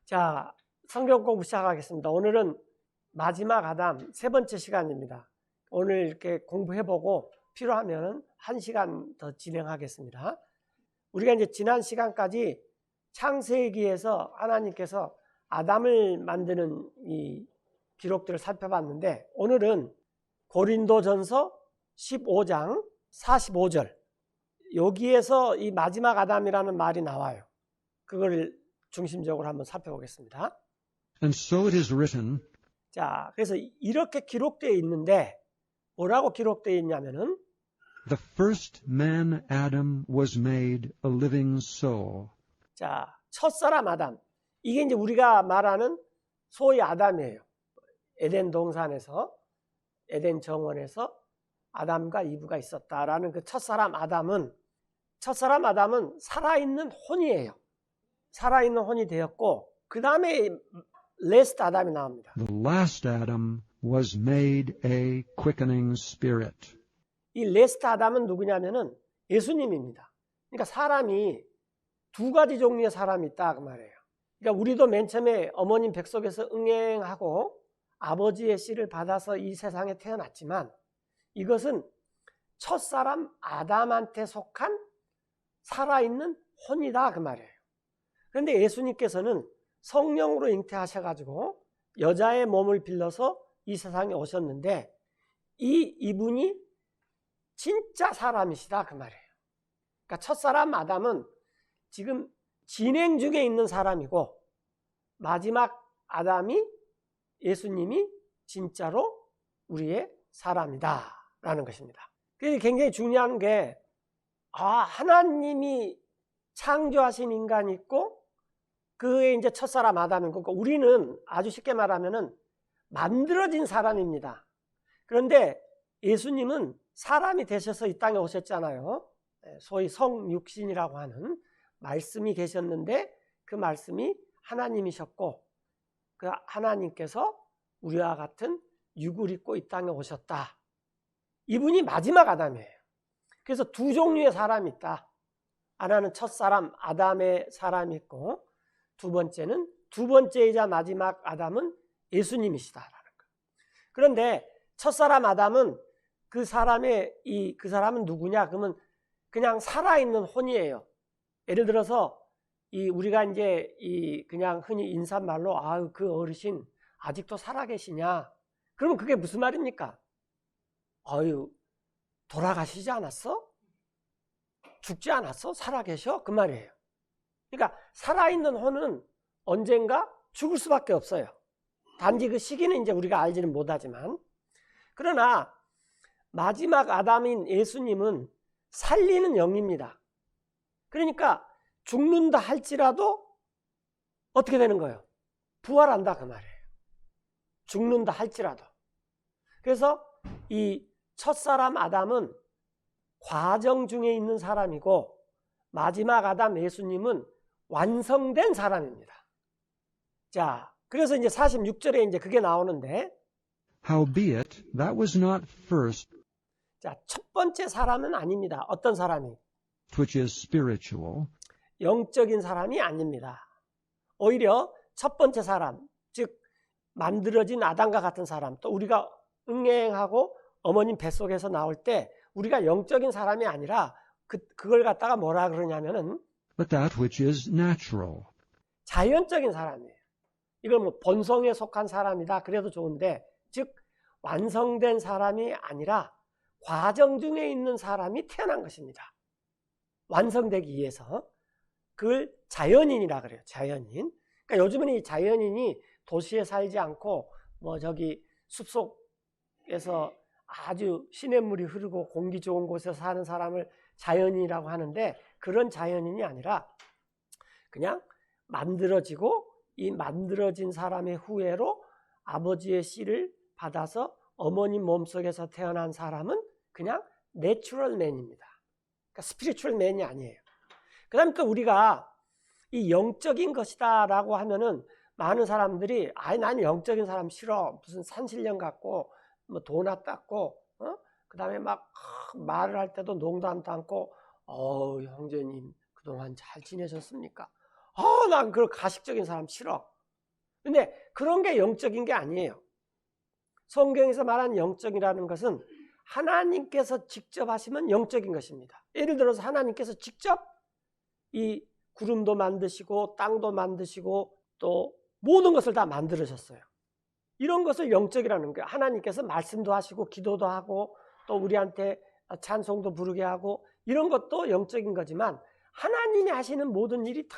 자, 성경 공부 시작하겠습니다. 오늘은 마지막 아담 세 번째 시간입니다. 오늘 이렇게 공부해보고 필요하면 1시간 더 진행하겠습니다. 우리가 이제 지난 시간까지 창세기에서 하나님께서 아담을 만드는 이 기록들을 살펴봤는데, 오늘은 고린도전서 15장 45절, 여기에서 이 마지막 아담이라는 말이 나와요. 그걸 중심적으로 한번 살펴보겠습니다. And so it is written, 자, 그래서 이렇게 기록되어 있는데 뭐라고 기록되어 있냐면은 the first man Adam was made a living soul. 자, 첫사람 아담, 이게 이제 우리가 말하는 소위 아담이에요. 에덴 동산에서, 에덴 정원에서 아담과 이브가 있었다라는 그 첫사람 아담은 살아있는 혼이에요. 살아있는 혼이 되었고, 그 다음에 레스트 아담이 나옵니다. The last Adam was made a quickening spirit. 이 레스트 아담은 누구냐면은 예수님입니다. 그러니까 사람이 두 가지 종류의 사람이 있다 그 말이에요. 그러니까 우리도 맨 처음에 어머님 뱃속에서 응행하고 아버지의 씨를 받아서 이 세상에 태어났지만, 이것은 첫사람 아담한테 속한 살아있는 혼이다 그 말이에요. 그런데 예수님께서는 성령으로 잉태하셔가지고 여자의 몸을 빌려서 이 세상에 오셨는데, 이분이 진짜 사람이시다 그 말이에요. 그러니까 첫사람 아담은 지금 진행 중에 있는 사람이고, 마지막 아담이 예수님이 진짜로 우리의 사람이다 라는 것입니다. 그래서 굉장히 중요한 게, 하나님이 창조하신 인간이 있고 그의 이제 첫사람 아담인 거고, 우리는 아주 쉽게 말하면은 만들어진 사람입니다. 그런데 예수님은 사람이 되셔서 이 땅에 오셨잖아요. 소위 성육신이라고 하는 말씀이 계셨는데, 그 말씀이 하나님이셨고, 그 하나님께서 우리와 같은 육을 입고 이 땅에 오셨다. 이분이 마지막 아담이에요. 그래서 두 종류의 사람이 있다. 하나는 첫사람 아담의 사람이 있고, 두 번째이자 마지막 아담은 예수님이시다라는 거예요. 그런데 첫사람 아담은 그 사람은 누구냐? 그러면 그냥 살아있는 혼이에요. 예를 들어서 우리가 이제 그냥 흔히 인사말로 그 어르신 아직도 살아계시냐? 그러면 그게 무슨 말입니까? 돌아가시지 않았어? 죽지 않았어? 살아계셔? 그 말이에요. 그러니까 살아있는 혼은 언젠가 죽을 수밖에 없어요. 단지 그 시기는 이제 우리가 알지는 못하지만, 그러나 마지막 아담인 예수님은 살리는 영입니다. 그러니까 죽는다 할지라도 어떻게 되는 거예요? 부활한다 그 말이에요. 죽는다 할지라도. 그래서 이 첫사람 아담은 과정 중에 있는 사람이고, 마지막 아담 예수님은 완성된 사람입니다. 자, 그래서 이제 46절에 이제 그게 나오는데, Howbeit, that was not first, 자, 첫 번째 사람은 아닙니다. 어떤 사람이? which is spiritual, 영적인 사람이 아닙니다. 오히려 첫 번째 사람, 즉 만들어진 아담과 같은 사람, 또 우리가 응행하고 어머님 뱃속에서 나올 때 우리가 영적인 사람이 아니라 그걸 갖다가 뭐라 그러냐면은 but that which is natural. 자연적인 사람이에요. 이걸 뭐 본성에 속한 사람이다 그래도 좋은데, 즉 완성된 사람이 아니라 과정 중에 있는 사람이 태어난 것입니다. 완성되기 위해서. 그걸 자연인이라 그래요. 자연인. 그러니까 요즘은 이 자연인이 도시에 살지 않고 숲속에서 아주 시냇물이 흐르고 공기 좋은 곳에서 사는 사람을 자연인이라고 하는데, 그런 자연인이 아니라 그냥 만들어지고, 이 만들어진 사람의 후예로 아버지의 씨를 받아서 어머니 몸속에서 태어난 사람은 그냥 내추럴맨입니다. 그러니까 스피리추얼맨이 아니에요. 그 다음에 또 우리가 이 영적인 것이다 라고 하면은 많은 사람들이 나는 영적인 사람 싫어, 무슨 산신령 같고 뭐 도나 닦고 그 다음에 막 말을 할 때도 농담도 않고 형제님 그동안 잘 지내셨습니까? 난 그런 가식적인 사람 싫어. 근데 그런 게 영적인 게 아니에요. 성경에서 말하는 영적이라는 것은 하나님께서 직접 하시면 영적인 것입니다. 예를 들어서 하나님께서 직접 이 구름도 만드시고 땅도 만드시고 또 모든 것을 다 만들으셨어요. 이런 것을 영적이라는 거예요. 하나님께서 말씀도 하시고 기도도 하고 또 우리한테 찬송도 부르게 하고 이런 것도 영적인 거지만 하나님이 하시는 모든 일이 다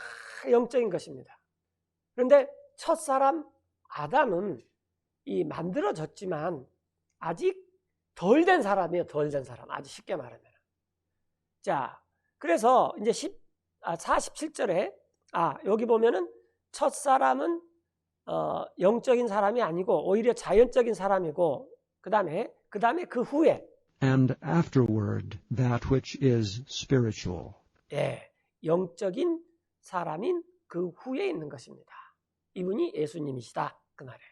영적인 것입니다. 그런데 첫사람 아담은 이 만들어졌지만 아직 덜 된 사람이에요. 덜 된 사람. 아주 쉽게 말하면. 자, 그래서 이제 47절에 여기 보면은 첫사람은 영적인 사람이 아니고 오히려 자연적인 사람이고 그다음에 그 후에 and afterward that which is spiritual. 영적인 사람인 그 후에 있는 것입니다. 이분이 예수님이시다 그 말이에요.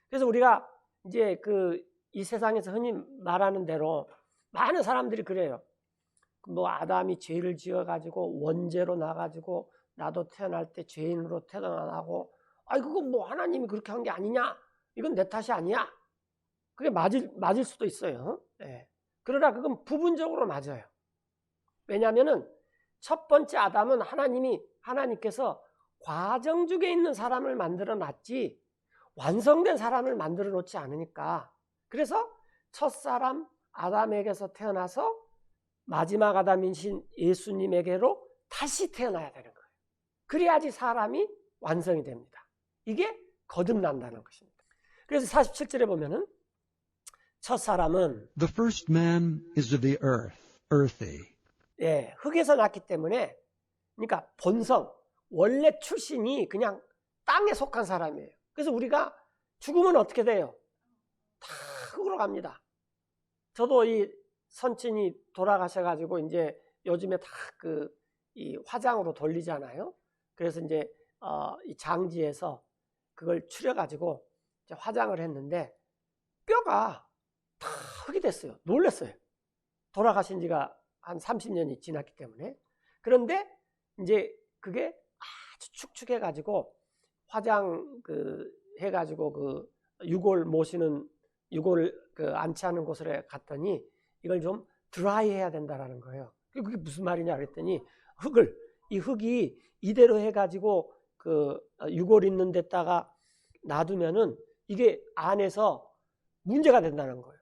그래서 우리가 이제 이 세상에서 흔히 말하는 대로 많은 사람들이 그래요. 뭐 아담이 죄를 지어가지고 원죄로 나가지고 나도 태어날 때 죄인으로 태어나고 그거 뭐 하나님이 그렇게 한 게 아니냐? 이건 내 탓이 아니야. 그게 맞을 수도 있어요. 그러나 그건 부분적으로 맞아요. 왜냐하면은 첫 번째 아담은 하나님께서 과정 중에 있는 사람을 만들어 놨지 완성된 사람을 만들어 놓지 않으니까. 그래서 첫사람 아담에게서 태어나서 마지막 아담이신 예수님에게로 다시 태어나야 되는 거예요. 그래야지 사람이 완성이 됩니다. 이게 거듭난다는 것입니다. 그래서 47절에 보면은 첫사람은 The first man is of the earth, earthy. 흙에서 났기 때문에 그러니까 본성, 원래 출신이 그냥 땅에 속한 사람이에요. 그래서 우리가 죽으면 어떻게 돼요? 다 흙으로 갑니다. 저도 이 선친이 돌아가셔가지고 이제 요즘에 다 이 화장으로 돌리잖아요. 그래서 이제 이 장지에서 그걸 추려가지고 이제 화장을 했는데 뼈가 다 흙이 됐어요. 놀랐어요. 돌아가신 지가 한 30년이 지났기 때문에. 그런데 이제 그게 아주 축축해가지고 화장 해가지고 유골 모시는 유골 안치하는 곳에 갔더니 이걸 좀 드라이 해야 된다라는 거예요. 그게 무슨 말이냐 그랬더니 이 흙이 이대로 해가지고 유골 있는 데다가 놔두면은 이게 안에서 문제가 된다는 거예요.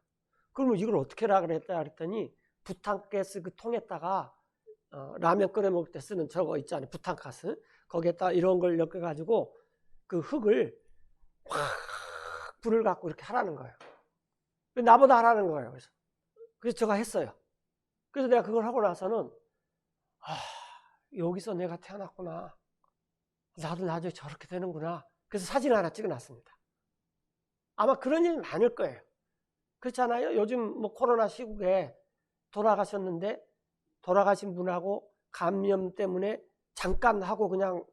그러면 이걸 어떻게 하라 그랬더니 부탄가스 그 통에다가 라면 끓여 먹을 때 쓰는 저거 있잖아요. 부탄가스. 거기에다 이런 걸 엮어가지고 그 흙을 확 불을 갖고 이렇게 하라는 거예요. 나보다 하라는 거예요. 그래서 제가 했어요. 그래서 내가 그걸 하고 나서는 여기서 내가 태어났구나. 나도 나중에 저렇게 되는구나. 그래서 사진 하나 찍어놨습니다. 아마 그런 일이 많을 거예요. 그렇잖아요. 요즘 뭐 코로나 시국에 돌아가셨는데 돌아가신 분하고 감염 때문에 잠깐 하고 그냥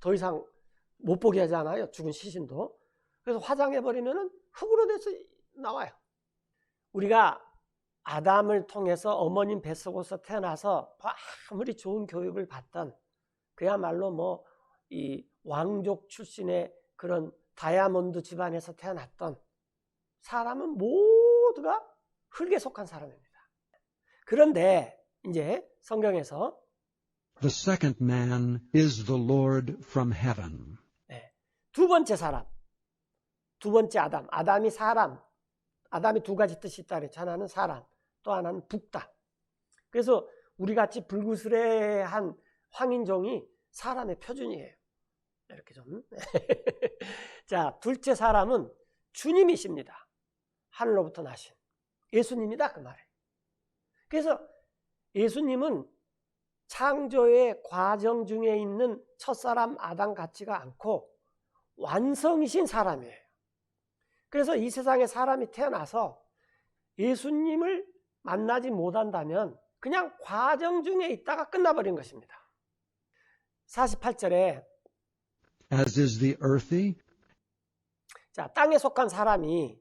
더 이상 못 보게 하잖아요. 죽은 시신도. 그래서 화장해버리면은 흙으로 돼서 나와요. 우리가 아담을 통해서 어머님 뱃속에서 태어나서 아무리 좋은 교육을 받던 그야말로 뭐 이 왕족 출신의 그런 다이아몬드 집안에서 태어났던 사람은 모두가 흙에 속한 사람입니다. 그런데 이제 성경에서 The second man is the Lord from heaven. 두 번째 사람, 두 번째 아담이 사람, 아담이 두 가지 뜻이 있다 그랬죠. 하나는 사람, 또 하나는 북다. 그래서 우리같이 불구스레한 황인종이 사람의 표준이에요. 이렇게 좀. 자, 둘째 사람은 주님이십니다. 하늘로부터 나신 예수님이다 그 말이에요. 그래서 예수님은 창조의 과정 중에 있는 첫사람 아담 같지가 않고 완성이신 사람이에요. 그래서 이 세상에 사람이 태어나서 예수님을 만나지 못한다면 그냥 과정 중에 있다가 끝나버린 것입니다. 48절에 As is the earthy, 자, 땅에 속한 사람이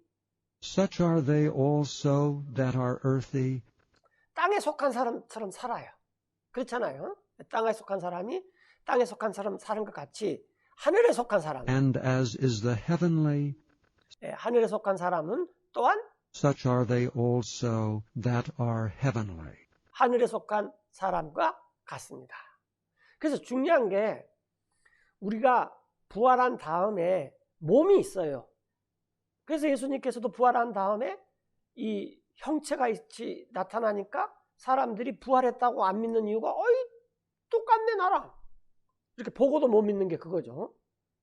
such are they also that are earthy. 땅에 속한 사람처럼 살아요. 그렇잖아요. 땅에 속한 사람이 땅에 속한 사람 사는 것 같이 하늘에 속한 사람. And as is the heavenly, 예, 하늘에 속한 사람은 또한 such are they also that are heavenly. 하늘에 속한 사람과 같습니다. 그래서 중요한 게 우리가 부활한 다음에 몸이 있어요. 그래서 예수님께서도 부활한 다음에 이 형체가 있이 나타나니까 사람들이 부활했다고 안 믿는 이유가 어이 똑같네 나랑 이렇게 보고도 못 믿는 게 그거죠.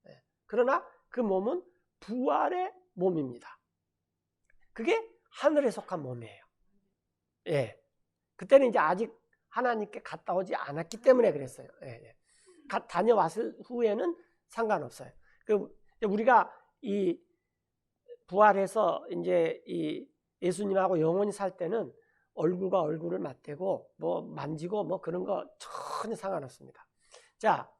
예. 그러나 그 몸은 부활의 몸입니다. 그게 하늘에 속한 몸이에요. 예. 그때는 이제 아직 하나님께 갔다 오지 않았기 때문에 그랬어요. 예, 예. 다녀왔을 후에는 상관없어요. 우리가 이 부활해서 이제 이 예수님하고 영원히 살 때는 얼굴과 얼굴을 맞대고 뭐 만지고 뭐 그런 거 전혀 상관없습니다. 자,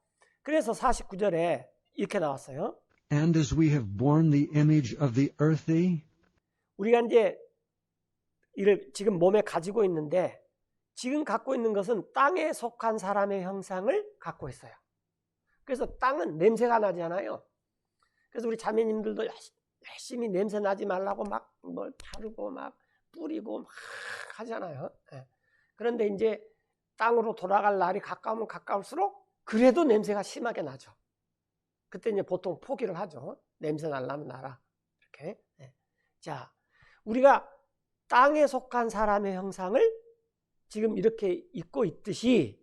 그래서 49절에 이렇게 나왔어요. And as we have borne the image of the earthy, 우리가 이제 이를 지금 몸에 가지고 있는데 지금 갖고 있는 것은 땅에 속한 사람의 형상을 갖고 있어요. 그래서 땅은 냄새가 나잖아요. 그래서 우리 자매님들도 열심히 냄새 나지 말라고 막 뭘 바르고 막 뿌리고 막 하잖아요. 예. 그런데 이제 땅으로 돌아갈 날이 가까우면 가까울수록 그래도 냄새가 심하게 나죠. 그때 이제 보통 포기를 하죠. 냄새 날라면 나라. 이렇게. 예. 자, 우리가 땅에 속한 사람의 형상을 지금 이렇게 입고 있듯이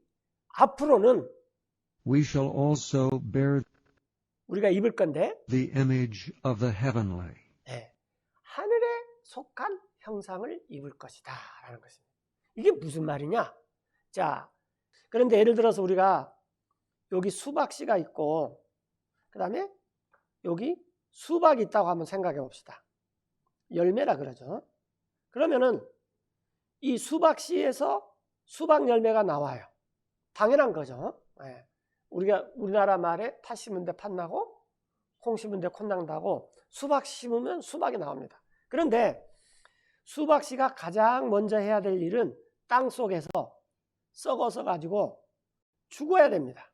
앞으로는 we shall also bear 우리가 입을 건데 the image of the heavenly. 네, 하늘에 속한 형상을 입을 것이다 라는 것입니다. 이게 무슨 말이냐? 자, 그런데 예를 들어서 우리가 여기 수박씨가 있고 그 다음에 여기 수박이 있다고 한번 생각해 봅시다. 열매라 그러죠. 그러면은 이 수박씨에서 수박 열매가 나와요. 당연한 거죠. 네. 우리나라 말에 팥 심은 데 팥 나고 콩 심은 데 콩 난다고 수박 심으면 수박이 나옵니다. 그런데 수박씨가 가장 먼저 해야 될 일은 땅 속에서 썩어서 가지고 죽어야 됩니다.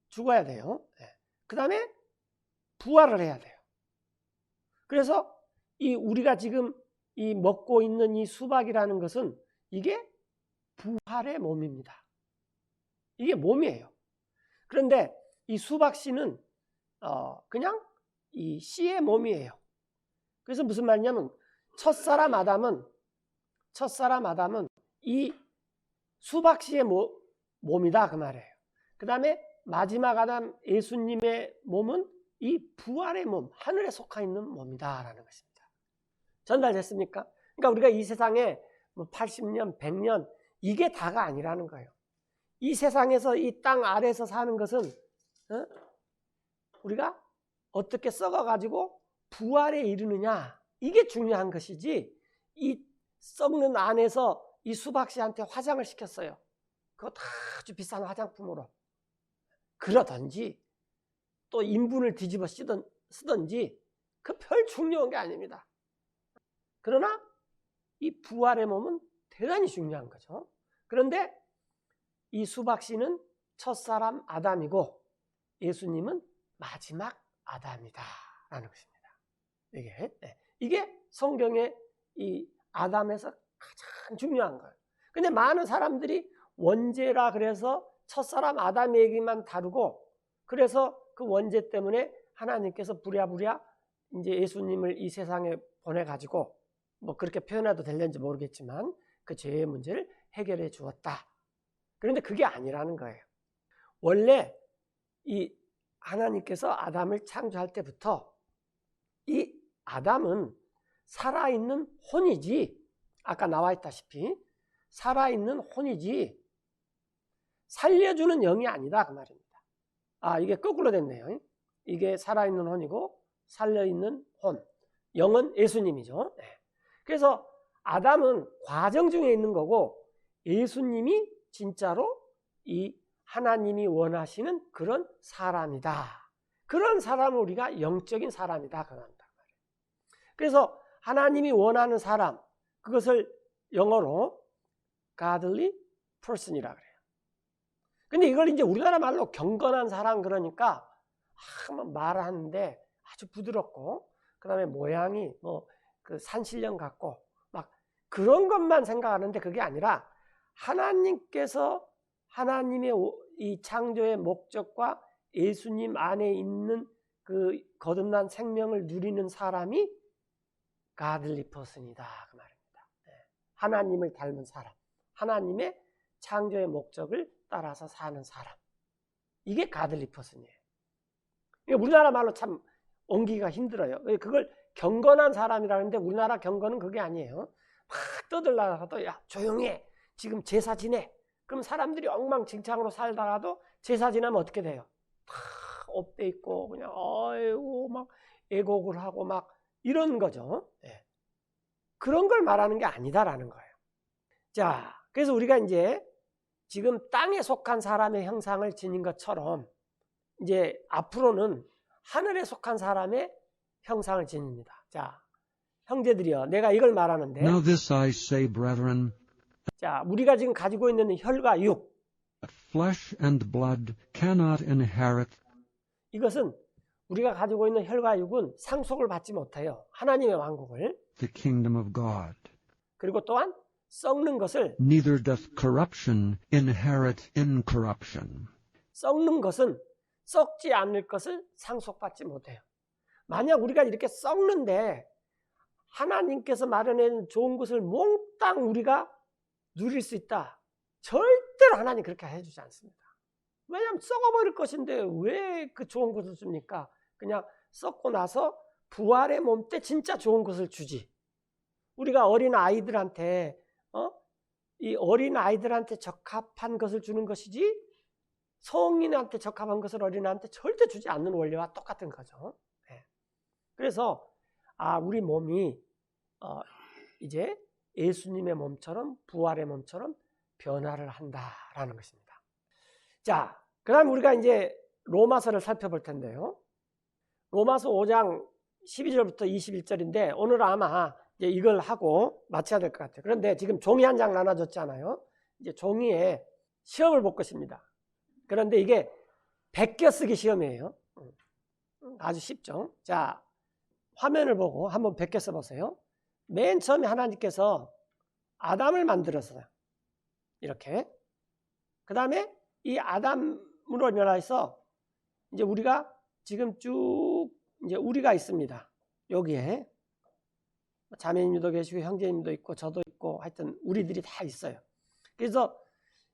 죽어야 돼요. 네. 그 다음에 부활을 해야 돼요. 그래서 우리가 지금 이 먹고 있는 이 수박이라는 것은 이게 부활의 몸입니다. 이게 몸이에요. 그런데 이 수박씨는 그냥 이 씨의 몸이에요. 그래서 무슨 말이냐면 첫사람 아담은 이 수박씨의 몸이다 그 말이에요. 그 다음에 마지막 아담 예수님의 몸은 이 부활의 몸, 하늘에 속해 있는 몸이다 라는 것입니다. 전달됐습니까? 그러니까 우리가 이 세상에 뭐 80년, 100년 이게 다가 아니라는 거예요. 이 세상에서 이 땅 아래에서 사는 것은 우리가 어떻게 썩어가지고 부활에 이르느냐 이게 중요한 것이지 이 썩는 안에서 이 수박씨한테 화장을 시켰어요. 그거 다 아주 비싼 화장품으로 그러든지 또 인분을 뒤집어 쓰든지 그 별 중요한 게 아닙니다. 그러나 이 부활의 몸은 대단히 중요한 거죠. 그런데 이 수박씨는 첫사람 아담이고 예수님은 마지막 아담이다 라는 것입니다. 이게 성경의 이 아담에서 가장 중요한 거예요. 근데 많은 사람들이 원죄라 그래서 첫사람 아담 얘기만 다루고 그래서 그 원죄 때문에 하나님께서 부랴부랴 이제 예수님을 이 세상에 보내가지고 뭐 그렇게 표현해도 될는지 모르겠지만 그 죄의 문제를 해결해 주었다. 그런데 그게 아니라는 거예요. 원래 이 하나님께서 아담을 창조할 때부터 이 아담은 살아있는 혼이지 아까 나와 있다시피 살아있는 혼이지 살려주는 영이 아니다 그 말입니다. 이게 거꾸로 됐네요. 이게 살아있는 혼이고 살려있는 혼, 영은 예수님이죠. 그래서 아담은 과정 중에 있는 거고 예수님이 진짜로 이 하나님이 원하시는 그런 사람이다. 그런 사람을 우리가 영적인 사람이다 그 말입니다. 그래서 하나님이 원하는 사람, 그것을 영어로 godly person이라고 그래요. 근데 이걸 이제 우리나라 말로 경건한 사람 그러니까 말하는데 아주 부드럽고, 그 다음에 모양이 뭐 그 산신령 같고 막 그런 것만 생각하는데, 그게 아니라 하나님께서 하나님의 이 창조의 목적과 예수님 안에 있는 그 거듭난 생명을 누리는 사람이 godly person이다, 그 말입니다. 하나님을 닮은 사람, 하나님의 창조의 목적을 따라서 사는 사람, 이게 godly person이에요. 우리나라 말로 참 옮기기가 힘들어요. 그걸 경건한 사람이라는데, 우리나라 경건은 그게 아니에요. 막 떠들다가도 야 조용히 해, 지금 제사 지내. 그럼 사람들이 엉망진창으로 살다가도 제사 지나면 어떻게 돼요? 다 업돼 있고 그냥 아이고 막 애곡을 하고 막 이런 거죠. 네. 그런 걸 말하는 게 아니다라는 거예요. 자, 그래서 우리가 이제 지금 땅에 속한 사람의 형상을 지닌 것처럼 이제 앞으로는 하늘에 속한 사람의 형상을 지닙니다. 자, 형제들이여, 내가 이걸 말하는데, Now this I say, brethren, 자, 우리가 지금 가지고 있는 혈과 육, flesh and blood cannot inherit 이것은 우리가 가지고 있는 혈과 육은 상속을 받지 못해요. 하나님의 왕국을. the kingdom of God. 그리고 또한 썩는 것을, Neither doth corruption inherit incorruption. 썩는 것은 썩지 않을 것을 상속받지 못해요. 만약 우리가 이렇게 썩는데 하나님께서 마련해 좋은 것을 몽땅 우리가 누릴 수 있다, 절대로 하나님 그렇게 해주지 않습니다. 왜냐하면 썩어버릴 것인데 왜 그 좋은 것을 줍니까? 그냥 썩고 나서 부활의 몸 때 진짜 좋은 것을 주지. 우리가 어린 아이들한테 이 어린 아이들한테 적합한 것을 주는 것이지, 성인한테 적합한 것을 어린아이한테 절대 주지 않는 원리와 똑같은 거죠. 네. 그래서 우리 몸이 이제 예수님의 몸처럼, 부활의 몸처럼 변화를 한다라는 것입니다. 자, 그 다음 우리가 이제 로마서를 살펴볼 텐데요. 로마서 5장 12절부터 21절인데 오늘 아마 이제 이걸 하고 마쳐야 될 것 같아요. 그런데 지금 종이 한 장 나눠줬잖아요. 이제 종이에 시험을 볼 것입니다. 그런데 이게 베껴 쓰기 시험이에요. 아주 쉽죠. 자, 화면을 보고 한번 베껴 써보세요. 맨 처음에 하나님께서 아담을 만들었어요. 이렇게. 그 다음에 이 아담으로 인해서 이제 우리가 지금 쭉 이제 우리가 있습니다. 여기에 자매님도 계시고 형제님도 있고 저도 있고 하여튼 우리들이 다 있어요. 그래서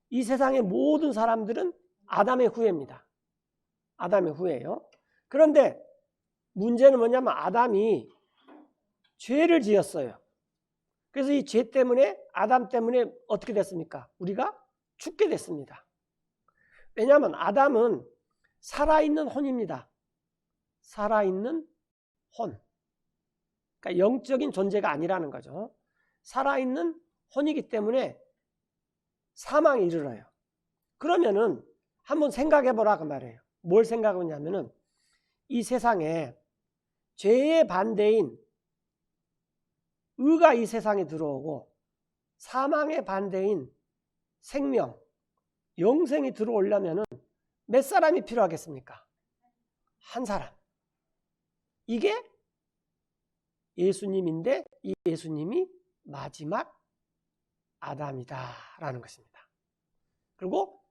이 세상의 모든 사람들은 아담의 후예입니다. 아담의 후예예요. 그런데 문제는 뭐냐면 아담이 죄를 지었어요. 그래서 이 죄 때문에, 아담 때문에 어떻게 됐습니까? 우리가 죽게 됐습니다. 왜냐하면 아담은 살아있는 혼입니다. 살아있는 혼. 그러니까 영적인 존재가 아니라는 거죠. 살아있는 혼이기 때문에 사망에 이르러요. 그러면은 한번 생각해 보라 그 말이에요. 뭘 생각하냐면은 이 세상에 죄의 반대인 의가 이 세상에 들어오고 사망의 반대인 생명, 영생이 들어오려면은 몇 사람이 필요하겠습니까? 한 사람. 이게 예수님인데 이 예수님이 마지막 아담이다라는 것입니다. 그리고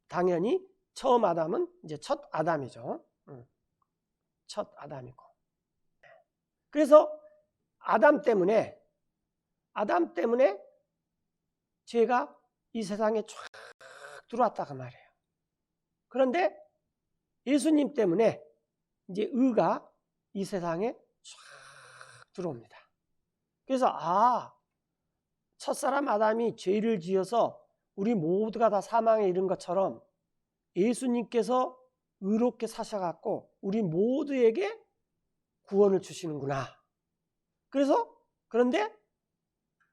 당연히 처음 아담은 이제 첫 아담이죠. 첫 아담이고. 그래서 아담 때문에 죄가 이 세상에 쫙 들어왔다 그 말이에요. 그런데 예수님 때문에 이제 의가 이 세상에 쫙 들어옵니다. 그래서 첫사람 아담이 죄를 지어서 우리 모두가 다 사망에 이른 것처럼 예수님께서 의롭게 사셔갖고 우리 모두에게 구원을 주시는구나. 그런데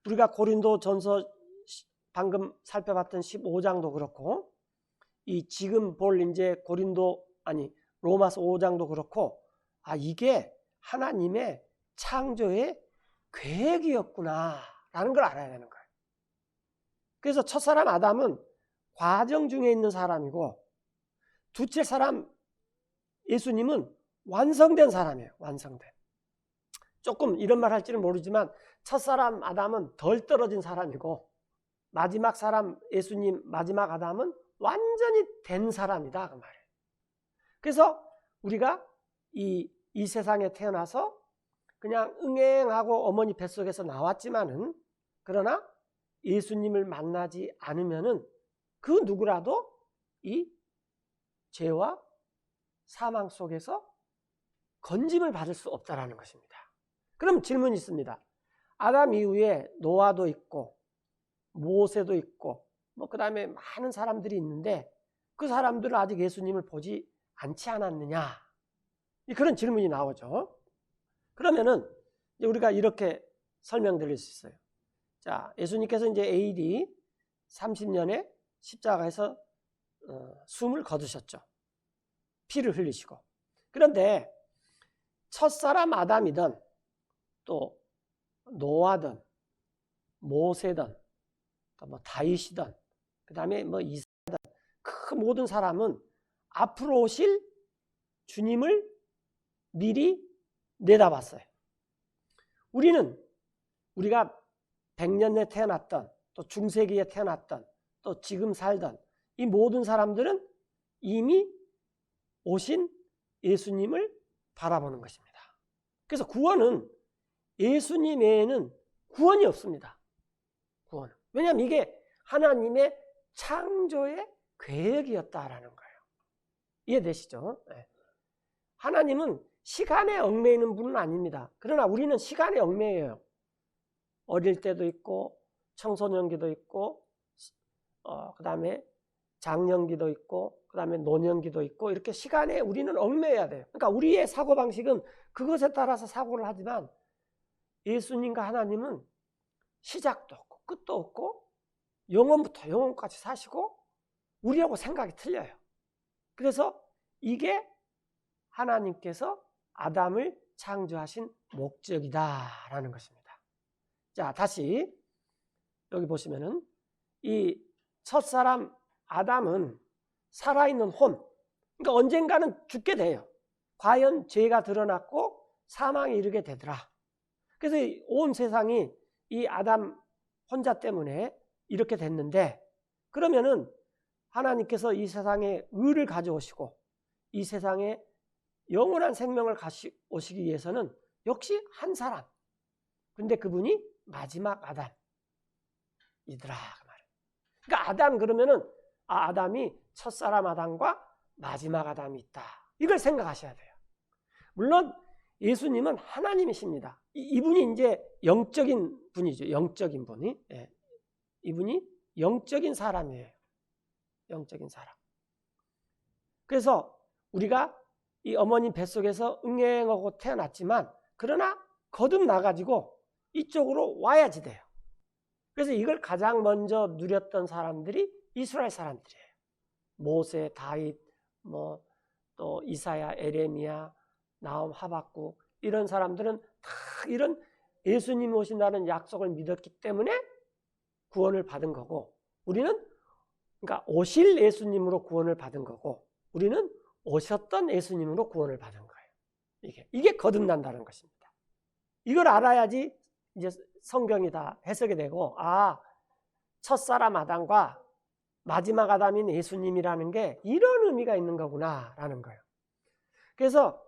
우리가 고린도전서 방금 살펴봤던 15장도 그렇고 이 지금 볼 이제 로마서 5장도 그렇고 이게 하나님의 창조의 계획이었구나라는 걸 알아야 되는 거예요. 그래서 첫사람 아담은 과정 중에 있는 사람이고 둘째 사람 예수님은 완성된 사람이에요. 완성된. 조금 이런 말 할지는 모르지만 첫사람 아담은 덜 떨어진 사람이고 마지막 사람 예수님 마지막 아담은 완전히 된 사람이다 그 말이에요. 그래서 우리가 이 세상에 태어나서 그냥 응행하고 어머니 뱃속에서 나왔지만은 그러나 예수님을 만나지 않으면은 그 누구라도 이 죄와 사망 속에서 건짐을 받을 수 없다라는 것입니다. 그럼 질문이 있습니다. 아담 이후에 노아도 있고 모세도 있고 뭐 그다음에 많은 사람들이 있는데 그 사람들은 아직 예수님을 보지 않지 않았느냐? 그런 질문이 나오죠. 그러면은 이제 우리가 이렇게 설명드릴 수 있어요. 자, 예수님께서 이제 AD 30년에 십자가에서 숨을 거두셨죠. 피를 흘리시고. 그런데 첫사람 아담이든 또 노아든 모세든 또 뭐 다윗이든 그다음에 뭐 이사든 그 모든 사람은 앞으로 오실 주님을 미리 내다봤어요. 우리가 100년에 태어났던 또 중세기에 태어났던 또 지금 살던 이 모든 사람들은 이미 오신 예수님을 바라보는 것입니다. 그래서 구원은 예수님 외에는 구원이 없습니다. 구원은. 왜냐하면 이게 하나님의 창조의 계획이었다라는 거예요. 이해되시죠? 네. 하나님은 시간에 얽매이는 분은 아닙니다. 그러나 우리는 시간에 얽매여요. 어릴 때도 있고 청소년기도 있고 그 다음에 장년기도 있고 그 다음에 노년기도 있고 이렇게 시간에 우리는 얽매여야 돼요. 그러니까 우리의 사고방식은 그것에 따라서 사고를 하지만 예수님과 하나님은 시작도 없고 끝도 없고 영원부터 영원까지 사시고 우리하고 생각이 틀려요. 그래서 이게 하나님께서 아담을 창조하신 목적이다라는 것입니다. 자, 다시 여기 보시면은 이 첫사람 아담은 살아있는 혼, 그러니까 언젠가는 죽게 돼요. 과연 죄가 드러났고 사망에 이르게 되더라. 그래서 온 세상이 이 아담 혼자 때문에 이렇게 됐는데 그러면은 하나님께서 이 세상에 의를 가져오시고 이 세상에 영원한 생명을 가져오시기 위해서는 역시 한 사람. 근데 그분이 마지막 아담이더라 그 말이에요. 그러니까 아담 그러면은 아담이 첫사람 아담과 마지막 아담이 있다. 이걸 생각하셔야 돼요. 물론 예수님은 하나님이십니다. 이분이 이제 영적인 분이죠. 영적인 분이. 예. 이분이 영적인 사람이에요. 영적인 사람. 그래서 우리가 이 어머니 뱃속에서 응행하고 태어났지만 그러나 거듭나가지고 이쪽으로 와야지 돼요. 그래서 이걸 가장 먼저 누렸던 사람들이 이스라엘 사람들이에요. 모세, 다윗, 뭐 또 이사야, 에레미야, 나홈, 하박국 이런 사람들은 다 이런 예수님 오신다는 약속을 믿었기 때문에 구원을 받은 거고 우리는 그러니까 오실 예수님으로 구원을 받은 거고 우리는 오셨던 예수님으로 구원을 받은 거예요. 이게 거듭난다는 것입니다. 이걸 알아야지 이제 성경이 다 해석이 되고 첫사람 아담과 마지막 아담인 예수님이라는 게 이런 의미가 있는 거구나라는 거예요. 그래서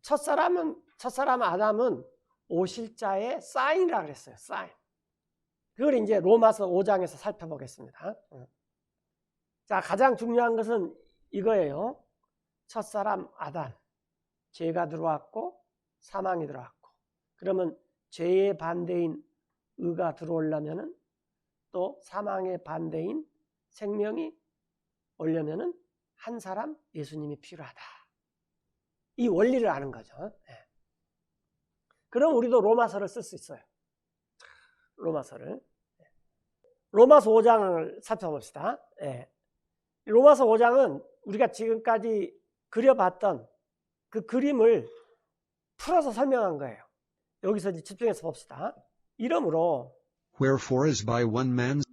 첫사람 아담은 오실 자의 사인이라고 그랬어요. 사인. 그걸 이제 로마서 5장에서 살펴보겠습니다. 자, 가장 중요한 것은 이거예요. 첫사람 아담, 죄가 들어왔고 사망이 들어왔고 그러면 죄의 반대인 의가 들어오려면은 또 사망의 반대인 생명이 오려면은 한 사람 예수님이 필요하다. 이 원리를 아는 거죠. 네. 그럼 우리도 로마서를 쓸 수 있어요. 로마서를. 로마서 5장을 살펴봅시다. 네. 로마서 5장은 우리가 지금까지 그려봤던 그 그림을 풀어서 설명한 거예요. 여기서 이제 집중해서 봅시다. 이러므로 Wherefore as by one man's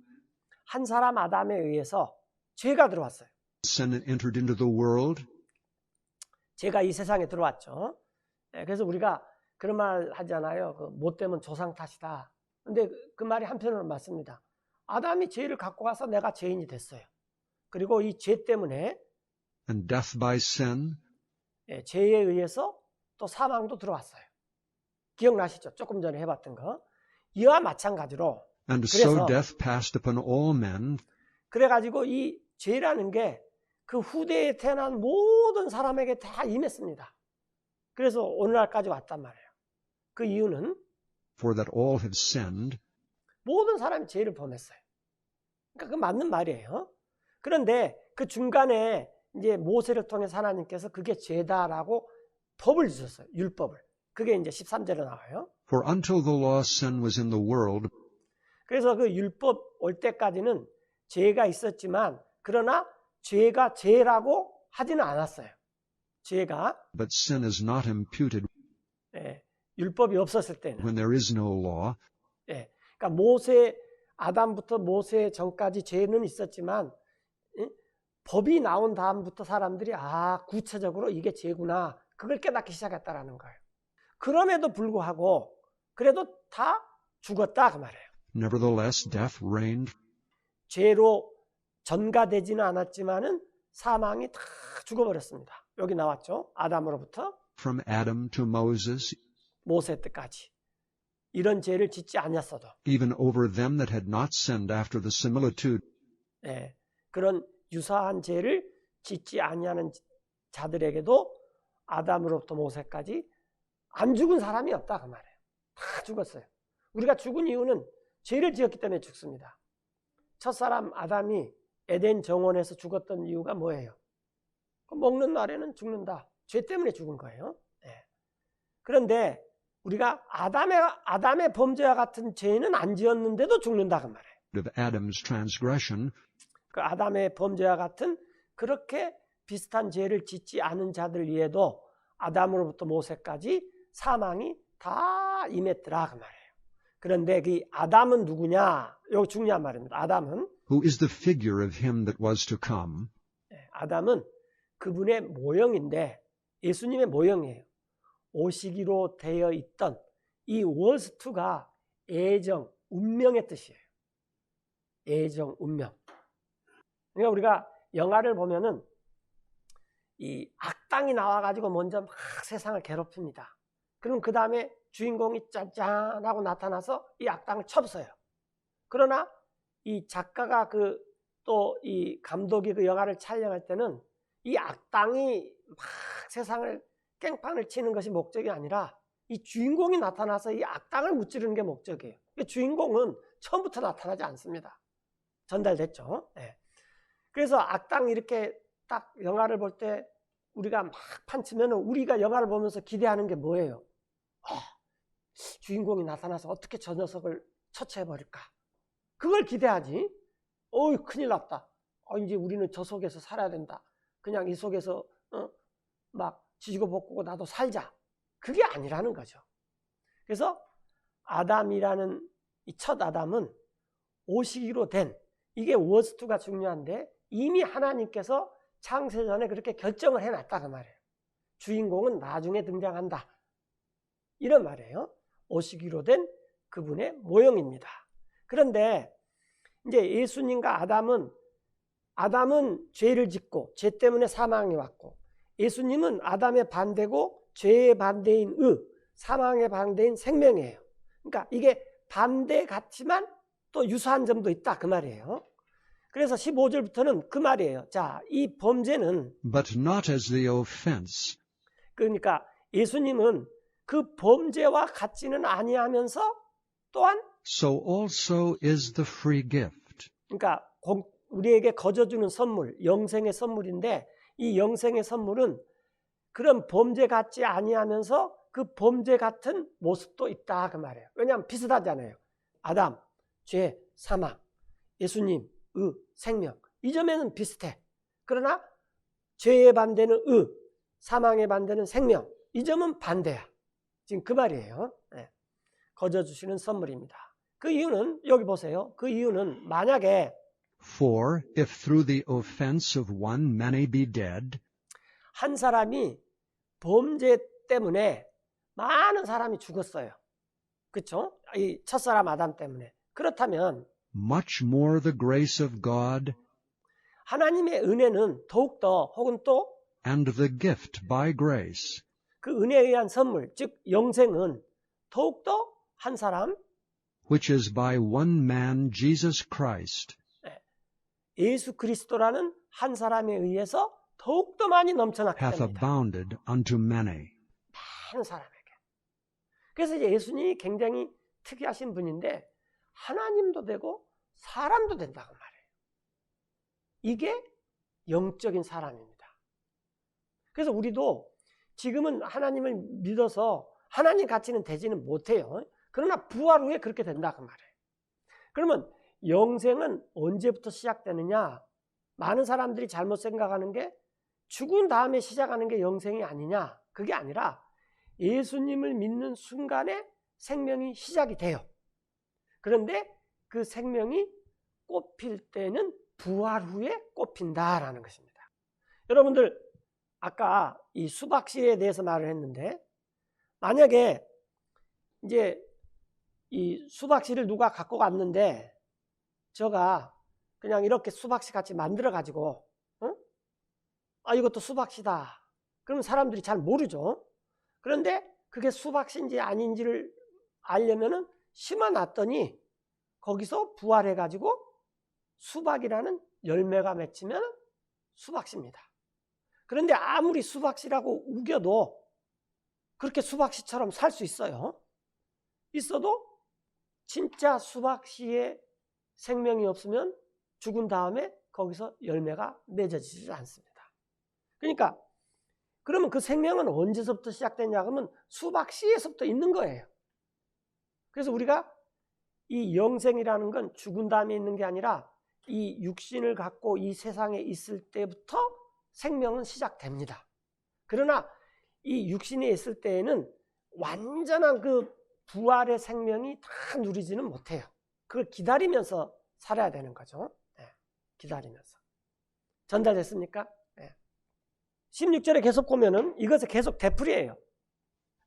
한 사람 아담에 의해서 죄가 들어왔어요. sin entered into the world, 죄가 이 세상에 들어왔죠. 그래서 우리가 그런 말 하잖아요. 못되면 조상 탓이다. 근데 그 말이 한편으로는 맞습니다. 아담이 죄를 갖고 가서 내가 죄인이 됐어요. 그리고 이 죄 때문에 and death by sin, 죄에 의해서 또 사망도 들어왔어요. 기억나시죠? 조금 전에 해봤던 거. 이와 마찬가지로 and so 그래서 death passed upon all men, 그래가지고 이 죄라는 게 그 후대에 태어난 모든 사람에게 다 임했습니다. 그래서 오늘날까지 왔단 말이에요. 그 이유는 for that all have sinned, 모든 사람이 죄를 범했어요. 그러니까 그 맞는 말이에요. 그런데 그 중간에 이제 모세를 통해서 하나님께서 그게 죄다라고 법을 주셨어요. 율법을. 그게 이제 13절에 나와요. for until the law sin was in the world, 그래서 그 율법 올 때까지는 죄가 있었지만 그러나 죄가 죄라고 하지는 않았어요. 죄가 but sin is not imputed 율법이 없었을 때는. when there is no law, 그러니까 아담부터 모세 전까지 죄는 있었지만 법이 나온 다음부터 사람들이 구체적으로 이게 죄구나 그걸 깨닫기 시작했다라는 거예요. 그럼에도 불구하고 그래도 다 죽었다 그 말이에요. nevertheless death reigned 죄로 전가되지는 않았지만은 사망이 다 죽어버렸습니다. 여기 나왔죠. 아담으로부터 from Adam to Moses, 모세 때까지 이런 죄를 짓지 않았어도 even over them that had not sinned after the similitude 그런 유사한 죄를 짓지 아니하는 자들에게도 아담으로부터 모세까지 안 죽은 사람이 없다 그 말이에요. 다 죽었어요. 우리가 죽은 이유는 죄를 지었기 때문에 죽습니다. 첫사람 아담이 에덴 정원에서 죽었던 이유가 뭐예요? 먹는 날에는 죽는다. 죄 때문에 죽은 거예요. 그런데 우리가 아담의 범죄와 같은 죄는 안 지었는데도 죽는다 그 말이에요. of Adam's transgression, 그 아담의 범죄와 같은 그렇게 비슷한 죄를 짓지 않은 자들 위에도 아담으로부터 모세까지 사망이 다 임했더라 그 말이에요. 그런데 그 아담은 누구냐? 이거 중요한 말입니다. 아담은 who is the figure of him that was to come, 아담은 그분의 모형인데 예수님의 모형이에요. 오시기로 되어 있던 이 was to가 애정, 운명의 뜻이에요. 애정, 운명. 그러니까 우리가 영화를 보면은 이 악당이 나와가지고 먼저 막 세상을 괴롭힙니다. 그럼 그 다음에 주인공이 짠짠하고 나타나서 이 악당을 쳐부숴요. 그러나 이 작가가 또 이 감독이 그 영화를 촬영할 때는 이 악당이 막 세상을 깽판을 치는 것이 목적이 아니라 이 주인공이 나타나서 이 악당을 무찌르는 게 목적이에요. 주인공은 처음부터 나타나지 않습니다. 전달됐죠? 그래서 악당 이렇게 딱 영화를 볼 때 우리가 막 판치면 우리가 영화를 보면서 기대하는 게 뭐예요? 주인공이 나타나서 어떻게 저 녀석을 처치해버릴까? 그걸 기대하지. 큰일 났다. 이제 우리는 저 속에서 살아야 된다. 그냥 이 속에서 막 지지고 볶고 나도 살자. 그게 아니라는 거죠. 그래서 아담이라는 이 첫 아담은 오시기로 된 이게 was to가 중요한데 이미 하나님께서 창세 전에 그렇게 결정을 해놨다 그 말이에요. 주인공은 나중에 등장한다. 이런 말이에요. 오시기로 된 그분의 모형입니다. 그런데 이제 예수님과 아담은 죄를 짓고 죄 때문에 사망이 왔고 예수님은 아담의 반대고 죄의 반대인 사망의 반대인 생명이에요. 그러니까 이게 반대 같지만 또 유사한 점도 있다 그 말이에요. 그래서 15절부터는 그 말이에요. 자, 이 범죄는 but not as the offense, 그러니까 예수님은 그 범죄와 같지는 아니하면서 또한 so also is the free gift. 그러니까 우리에게 거저주는 선물, 영생의 선물인데 이 영생의 선물은 그런 범죄 같지 아니하면서 그 범죄 같은 모습도 있다 그 말이에요. 왜냐하면 비슷하잖아요. 아담, 죄, 사망, 예수님, 생명. 이 점에는 비슷해. 그러나 죄의 반대는 사망의 반대는 생명. 이 점은 반대야. 지금 그 말이에요. 거저주시는 선물입니다. 그 이유는 여기 보세요. 그 이유는 만약에 For if through the offense of one many be dead, 한 사람이 범죄 때문에 많은 사람이 죽었어요. 그렇죠? 이 첫사람 아담 때문에. 그렇다면 much more the grace of God 하나님의 은혜는 더욱더 혹은 또 and the gift by grace 그 은혜에 의한 선물, 즉 영생은 더욱더 한 사람, which is by one man, Jesus Christ, 예수 그리스도라는 한 사람에 의해서 더욱더 많이 넘쳐났기 hath 때문이다. abounded unto many. 많은 사람에게. 그래서 이제 예수님이 굉장히 특이하신 분인데 하나님도 되고 사람도 된다고 말해요. 이게 영적인 사람입니다. 그래서 우리도 지금은 하나님을 믿어서 하나님 같이는 되지는 못해요. 그러나 부활 후에 그렇게 된다고 말해요. 그러면 영생은 언제부터 시작되느냐? 많은 사람들이 잘못 생각하는 게 죽은 다음에 시작하는 게 영생이 아니냐? 그게 아니라 예수님을 믿는 순간에 생명이 시작이 돼요. 그런데 그 생명이 꽃필 때는 부활 후에 꽃핀다라는 것입니다. 여러분들 아까 이 수박씨에 대해서 말을 했는데 만약에 이제 이 수박씨를 누가 갖고 갔는데 저가 그냥 이렇게 수박씨 같이 만들어 가지고 이것도 수박씨다. 그러면 사람들이 잘 모르죠. 그런데 그게 수박씨인지 아닌지를 알려면은 심어놨더니 거기서 부활해 가지고 수박이라는 열매가 맺히면 수박씨입니다. 그런데 아무리 수박씨라고 우겨도 그렇게 수박씨처럼 살 수 있어요. 있어도 진짜 수박씨의 생명이 없으면 죽은 다음에 거기서 열매가 맺어지지 않습니다. 그러니까 그러면 그 생명은 언제서부터 시작됐냐 하면 수박씨에서부터 있는 거예요. 그래서 우리가 이 영생이라는 건 죽은 다음에 있는 게 아니라 이 육신을 갖고 이 세상에 있을 때부터 생명은 시작됩니다. 그러나 이 육신에 있을 때에는 완전한 그 부활의 생명이 다 누리지는 못해요. 그걸 기다리면서 살아야 되는 거죠. 기다리면서. 전달됐습니까? 16절에 계속 보면은 이것을 계속 되풀이해요.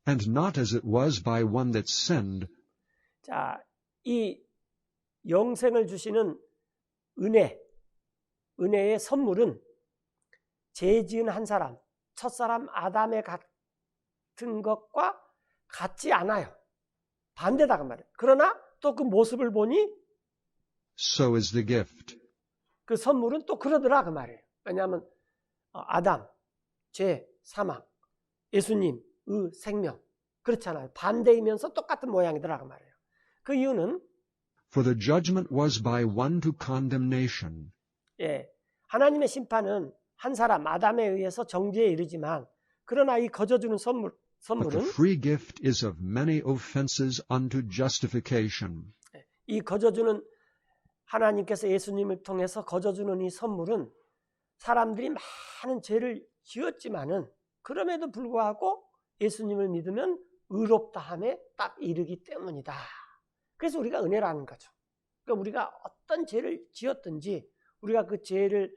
And not as it was by one that sinned, 자, 이 영생을 주시는 은혜의 선물은 죄 지은 한 사람, 첫사람 아담의 같은 것과 같지 않아요. 반대다 그 말이에요. 그러나 또 그 모습을 보니 so is the gift. 그 선물은 또 그러더라 그 말이에요. 왜냐하면 아담, 죄, 사망, 예수님, 생명 그렇잖아요. 반대이면서 똑같은 모양이더라 그 말이에요. 그 이유는 For the judgment was by one to condemnation, 하나님의 심판은 한 사람 아담에 의해서 정죄에 이르지만 그러나 이 거저주는 but the 선물은 free gift is of many offenses unto justification. 이 거저주는 하나님께서 예수님을 통해서 거저주는 이 선물은 사람들이 많은 죄를 지었지만은 그럼에도 불구하고 예수님을 믿으면 의롭다 함에 딱 이르기 때문이다. 그래서 우리가 은혜라는 거죠. 그러니까 우리가 어떤 죄를 지었든지 우리가 그 죄를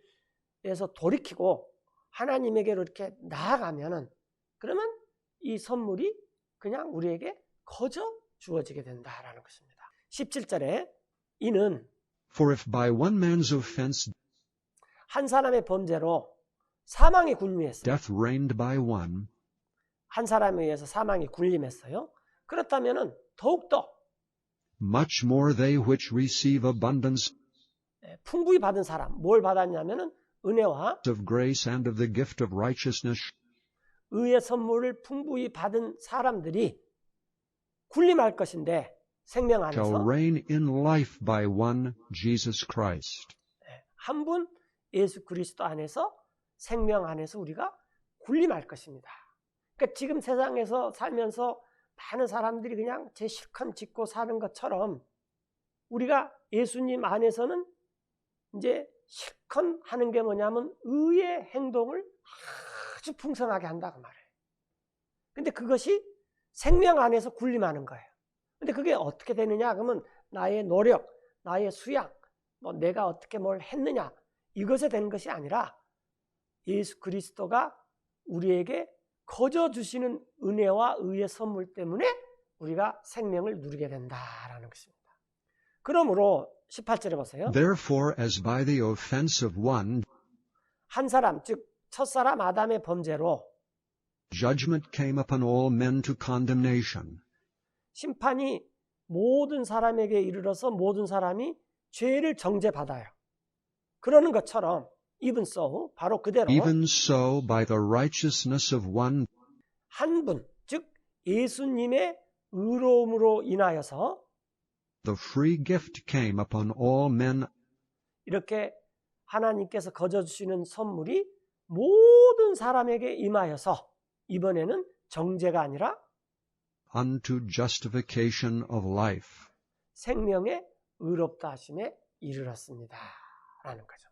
에서 돌이키고 하나님에게로 이렇게 나아가면은 그러면 이 선물이 그냥 우리에게 거저 주어지게 된다라는 것입니다. 17절에 이는 For if by one man's offense 한 사람의 범죄로 사망이 군림했어요. death reigned by one, 한 사람에 의해서 사망이 군림했어요. 그렇다면은 더욱더 much more they which receive abundance 풍부히 받은 사람, 뭘 받았냐면은 은혜와 of grace and of the gift of righteousness 의의 선물을 풍부히 받은 사람들이 군림할 것인데 생명 shall 안에서 reign in life by one, Jesus Christ. 한 분 예수 그리스도 안에서 생명 안에서 우리가 군림할 것입니다. 그러니까 지금 세상에서 살면서 많은 사람들이 그냥 제 실컷 짓고 사는 것처럼 우리가 예수님 안에서는 이제 실컷 하는 게 뭐냐면 의의 행동을 아주 풍성하게 한다고 말해요. 근데 그것이 생명 안에서 군림하는 거예요. 근데 그게 어떻게 되느냐 그러면 나의 노력, 나의 수양, 내가 어떻게 뭘 했느냐 이것에 되는 것이 아니라 예수 그리스도가 우리에게 거저 주시는 은혜와 의의 선물 때문에 우리가 생명을 누리게 된다라는 것입니다. 그러므로 18절에 보세요. Therefore, as by the offense of one, 한 사람, 즉 첫사람 아담의 범죄로 judgment came upon all men to condemnation. 심판이 모든 사람에게 이르러서 모든 사람이 죄를 정죄받아요. 그러는 것처럼 even so, 바로 그대로 Even so, by the righteousness of one, 한 분, 즉 예수님의 의로움으로 인하여서 the free gift came upon all men 이렇게 하나님께서 거저 주시는 선물이 모든 사람에게 임하여서 이번에는 정죄가 아니라 unto justification of life. 생명의 의롭다 하심에 이르렀습니다. 라는 거죠.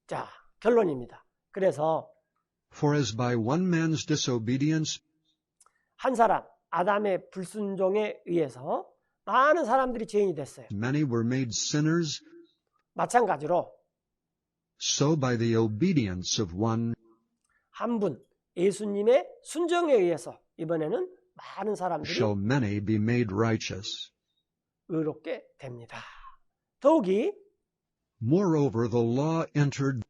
자, 결론입니다. 그래서 For as by one man's disobedience 한 사람, 아담의 불순종에 의해서 많은 사람들이 죄인이 됐어요. many were made sinners, 마찬가지로 so by the obedience of one, 한 분, 예수님의 순종에 의해서 이번에는 많은 사람들이 shall many be made righteous. 의롭게 됩니다. 더욱이 Moreover, the law entered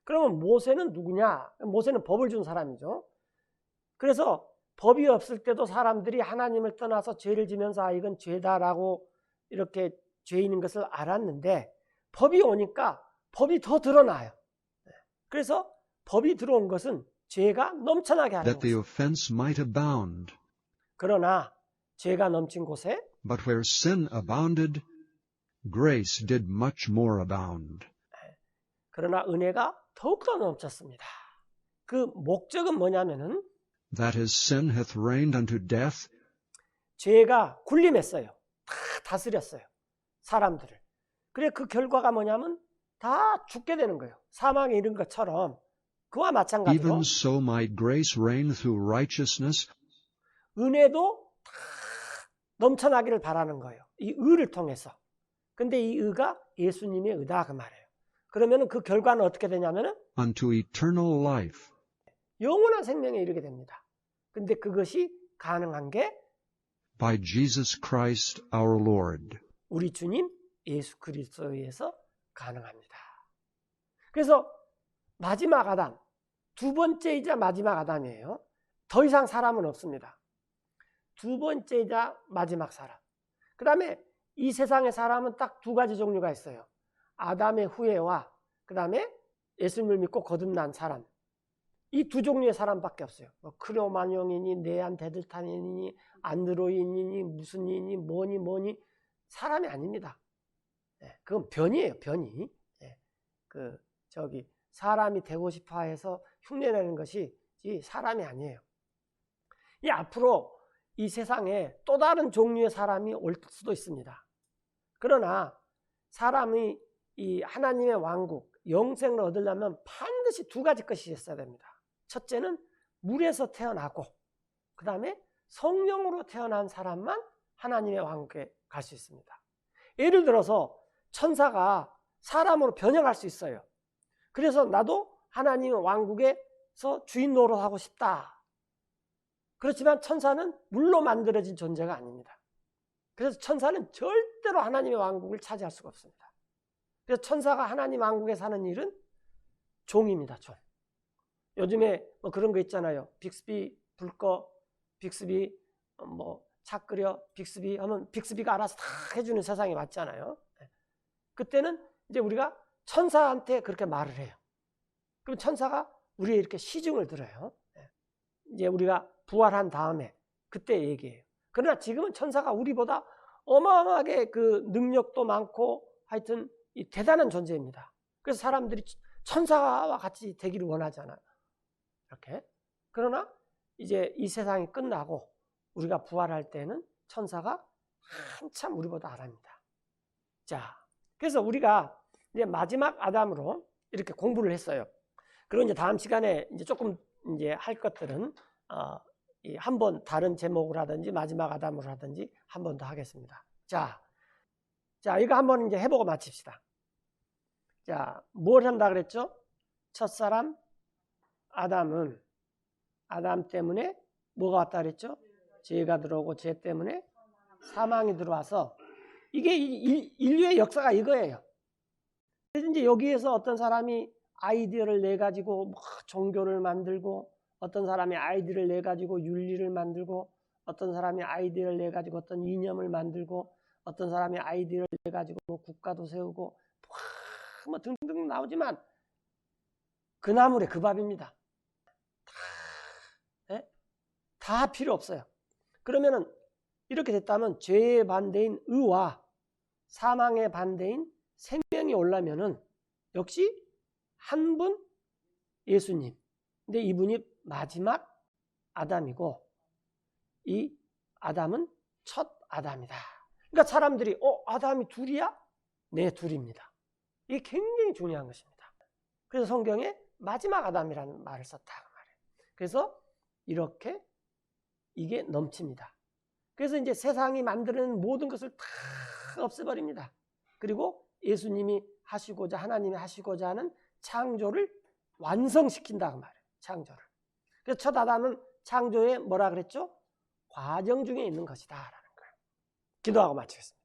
그러면 모세는 누구냐? 모세는 법을 준 사람이죠. 그래서 법이 없을 때도 사람들이 하나님을 떠나서 죄를 지면서 아 이건 죄다라고 이렇게 죄인인 것을 알았는데 법이 오니까 법이 더 드러나요. 그래서 법이 들어온 것은 죄가 넘쳐나게 하는 that the 거죠. offense might abound. 그러나 죄가 넘친 곳에 But where sin abounded, grace did much more abound. 그러나 은혜가 더욱더 넘쳤습니다. 그 목적은 뭐냐면은 That as sin hath reigned unto death, 죄가 군림했어요. 다 다스렸어요. 사람들을. 그래 그 결과가 뭐냐면 다 죽게 되는 거예요. 사망에 이른 것처럼 그와 마찬가지로 even so might grace reign through righteousness 은혜도 다 넘쳐나기를 바라는 거예요. 이 의를 통해서. 근데 이 의가 예수님의 의다 그 말이에요. 그러면 그 결과는 어떻게 되냐면은 unto eternal life. 영원한 생명에 이르게 됩니다. 근데 그것이 가능한 게 By Jesus Christ our Lord. 우리 주님 예수 그리스도에 의해서 가능합니다. 그래서 마지막 아담, 두 번째이자 마지막 아담이에요. 더 이상 사람은 없습니다. 두 번째이자 마지막 사람. 그 다음에 이 세상의 사람은 딱 두 가지 종류가 있어요. 아담의 후예와 그 다음에 예수님을 믿고 거듭난 사람. 이 두 종류의 사람밖에 없어요. 뭐 크로마뇽이니 네안데르탈인이니 안드로인이니 무슨 이니 뭐니 사람이 아닙니다. 네, 그건 변이에요. 변이. 네, 사람이 되고 싶어해서 흉내내는 것이 사람이 아니에요. 이 앞으로 이 세상에 또 다른 종류의 사람이 올 수도 있습니다. 그러나 사람이 이 하나님의 왕국, 영생을 얻으려면 반드시 두 가지 것이 있어야 됩니다. 첫째는 물에서 태어나고 그 다음에 성령으로 태어난 사람만 하나님의 왕국에 갈 수 있습니다. 예를 들어서 천사가 사람으로 변형할 수 있어요. 그래서 나도 하나님의 왕국에서 주인 노릇하고 싶다. 그렇지만 천사는 물로 만들어진 존재가 아닙니다. 그래서 천사는 절대로 하나님의 왕국을 차지할 수가 없습니다. 그래서 천사가 하나님 왕국에 사는 일은 종입니다. 종. 요즘에 뭐 그런 거 있잖아요. 빅스비 불 꺼, 빅스비 차 끓여, 빅스비 하면 빅스비가 알아서 다 해주는 세상이 왔잖아요. 그때는 이제 우리가 천사한테 그렇게 말을 해요. 그럼 천사가 우리의 이렇게 시중을 들어요. 이제 우리가 부활한 다음에 그때 얘기해요. 그러나 지금은 천사가 우리보다 어마어마하게 그 능력도 많고 하여튼 이 대단한 존재입니다. 그래서 사람들이 천사와 같이 되기를 원하잖아요. 이렇게. 그러나 이제 이 세상이 끝나고 우리가 부활할 때는 천사가 한참 우리보다 아랍니다. 자, 그래서 우리가 이제 마지막 아담으로 이렇게 공부를 했어요. 그리고 이제 다음 시간에 이제 조금 이제 할 것들은 한 번 다른 제목을 하든지 마지막 아담으로 하든지 한 번 더 하겠습니다. 자, 이거 한번 이제 해보고 마칩시다. 자, 뭘 한다 그랬죠? 첫사람 아담은 아담 때문에 뭐가 왔다 그랬죠? 죄가 들어오고 죄 때문에 사망이 들어와서 이게 인류의 역사가 이거예요. 그래서 이제 여기에서 어떤 사람이 아이디어를 내 가지고 뭐 종교를 만들고, 어떤 사람이 아이디어를 내 가지고 윤리를 만들고, 어떤 사람이 아이디어를 내 가지고 어떤 이념을 만들고, 어떤 사람이 아이디어를 내 가지고 뭐 국가도 세우고 뭐 등등 나오지만 그 나물의 그 밥입니다. 다 필요 없어요. 그러면은 이렇게 됐다면 죄의 반대인 의와 사망의 반대인 생명이 오려면은 역시 한 분 예수님. 근데 이분이 마지막 아담이고 이 아담은 첫 아담이다. 그러니까 사람들이 아담이 둘이야? 네, 둘입니다. 이게 굉장히 중요한 것입니다. 그래서 성경에 마지막 아담이라는 말을 썼다 그 말이에요. 그래서 이렇게 이게 넘칩니다. 그래서 이제 세상이 만드는 모든 것을 다 없애버립니다. 그리고 예수님이 하시고자, 하나님이 하시고자 하는 창조를 완성시킨다 그 말이에요. 창조를. 그래서 첫 아담은 창조에 뭐라 그랬죠? 과정 중에 있는 것이다 라는 거예요. 기도하고 마치겠습니다.